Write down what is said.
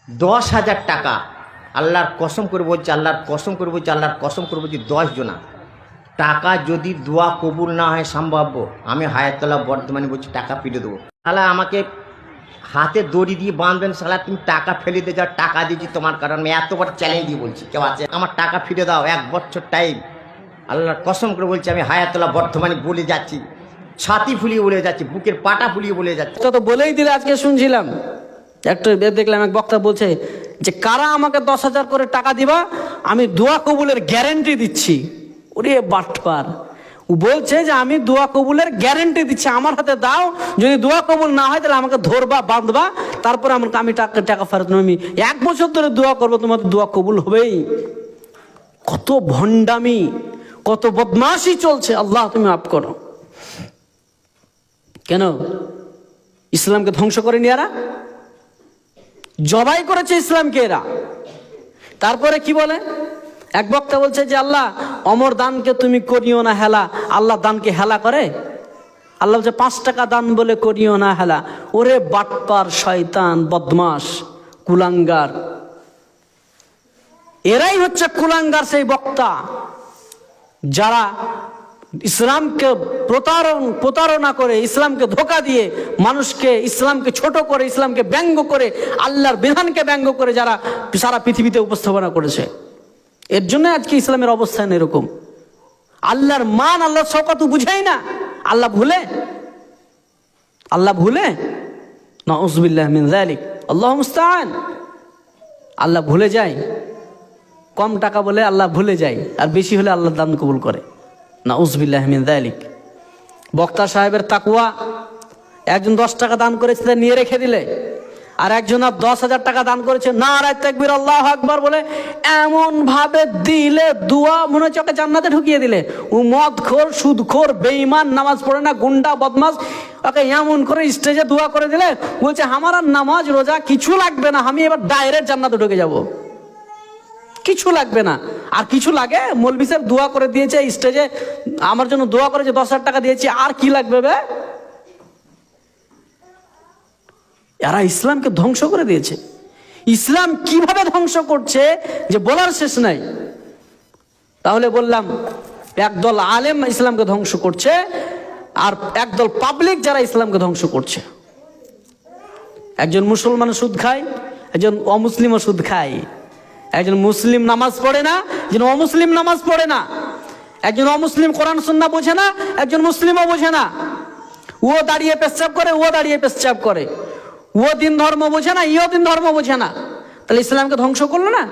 10,000 টাকা, আল্লাহর কসম করে বলছি, আল্লাহর কসম করে বলছি, আল্লাহর কসম করে বলছি, 10 জনা টাকা যদি দোয়া কবুল না হয় সম্ভাব্য, আমি হায়াতুল্লাহ বর্ধমানে বলছি টাকা ফিরে দেবো। তাহলে আমাকে হাতে দড়ি দিয়ে বাঁধবেন, সালা তুমি টাকা ফেলে দিয়ে যাও, টাকা দিয়েছি তোমার কারণ আমি এতবার চ্যালেঞ্জ দিয়ে বলছি, কেউ আছে আমার টাকা ফিরে দাও, 1 বছর টাইম। আল্লাহর কসম করে বলছি, আমি হায়াতুল্লাহ বর্ধমানে বলে যাচ্ছি, ছাতি ফুলিয়ে বলে যাচ্ছি, বুকের পাটা ফুলিয়ে বলে যাচ্ছি। তো বলেই দিলে। আজকে শুনছিলাম একটু দেখলাম এক বক্তা বলছে যে কারা আমাকে 10,000 করে টাকা দিবা, আমি দোয়া কবুলের গ্যারেন্টি দিচ্ছি। ওরে বাটপার, ও বলছে যে আমি দোয়া কবুলের গ্যারেন্টি দিচ্ছি, আমার হাতে দাও, যদি দোয়া কবুল না হয় তাহলে আমাকে ধরবা, বাঁধবা, তারপরে আমি টাকা ফেরত নেব। আমি 1 বছর ধরে দোয়া করবো, তোমার দোয়া কবুল হবেই। কত ভণ্ডামি, কত বদমাশি চলছে, আল্লাহ তুমি মাফ করো। কেন ইসলামকে ধ্বংস করেনি এরা? জবাই করেছে ইসলামকে এরা। তারপরে কি বলে এক বক্তা বলছে যে আল্লাহ অমর দানকে তুমি করিও না হেলা। আল্লাহ দানকে হেলা করে? আল্লাহ বলছে 5 টাকা দান বলে করিও না হেলা। ওরে বাটপার, শয়তান, বদমাস, কুলাঙ্গার। এরাই হচ্ছে কুলাঙ্গার, সেই বক্তা যারা ইসলামকে প্রতারণা করে, ইসলামকে ধোঁকা দিয়ে মানুষকে, ইসলামকে ছোট করে, ইসলামকে ব্যঙ্গ করে, আল্লাহর বিধানকে ব্যঙ্গ করে যারা সারা পৃথিবীতে উপস্থাপনা করেছে। এর জন্য আজকে ইসলামের অবস্থান এরকম। আল্লাহর মান, আল্লাহর শওকত বুঝেই না। আল্লাহ ভুলে? আল্লাহ ভুলে? নাউযুবিল্লাহি মিন যালিক, আল্লাহু মুস্তাআন। আল্লাহ ভুলে যায়? কম টাকা বলে আল্লাহ ভুলে যায়, আর বেশি হলে আল্লাহ দান কবুল করে। নাউযুবিল্লাহি মিন যালিক। বক্তা সাহেবের তাকওয়া, একজন 10 টাকা দান করেছে, নিয়ে রেখে দিলে, আর একজন 10,000 টাকা দান করেছে, নারায়ে তাকবীর আল্লাহু আকবার বলে এমন ভাবে দিলে, দোয়া মনে হচ্ছে ওকে জান্নাতে ঢুকিয়ে দিলে। ও মদখোর, সুদখোর, বেঈমান, নামাজ পড়ে না, গুন্ডা, বদমাশ, ওকে এমন করে স্টেজে দোয়া করে দিলে, বলছে আমার আর নামাজ রোজা কিছু লাগবে না, আমি এবার ডাইরেক্ট জান্নাতে ঢুকে যাব, কিছু লাগবে না। আর কিছু লাগে? মৌলভী সাহেব দোয়া করে দিয়েছে স্টেজে, আমার জন্য দোয়া করেছে, 10,000 টাকা দিয়েছি, আর কি লাগবে বে? এরা ইসলামকে ধ্বংস করে দিয়েছে। ইসলাম কিভাবে ধ্বংস করছে যে বলার শেষ নাই। তাহলে বললাম, একদল আলেম ইসলামকে ধ্বংস করছে, আর একদল পাবলিক যারা ইসলামকে ধ্বংস করছে। একজন মুসলমান সুদ খায়, একজন অমুসলিমও সুদ খায়। একজন মুসলিম নামাজ পড়ে না, একজন অমুসলিম নামাজ পড়ে না। একজন অমুসলিম কোরআন সুন্নাহ বোঝে না, একজন মুসলিমও বোঝে না। ও দাঁড়িয়ে পেশাব করে, ও দাঁড়িয়ে পেশাব করে। ও দিন ধর্ম বোঝে না, ইও দিন ধর্ম বোঝে না। তাহলে ইসলামকে ধ্বংস করলো না?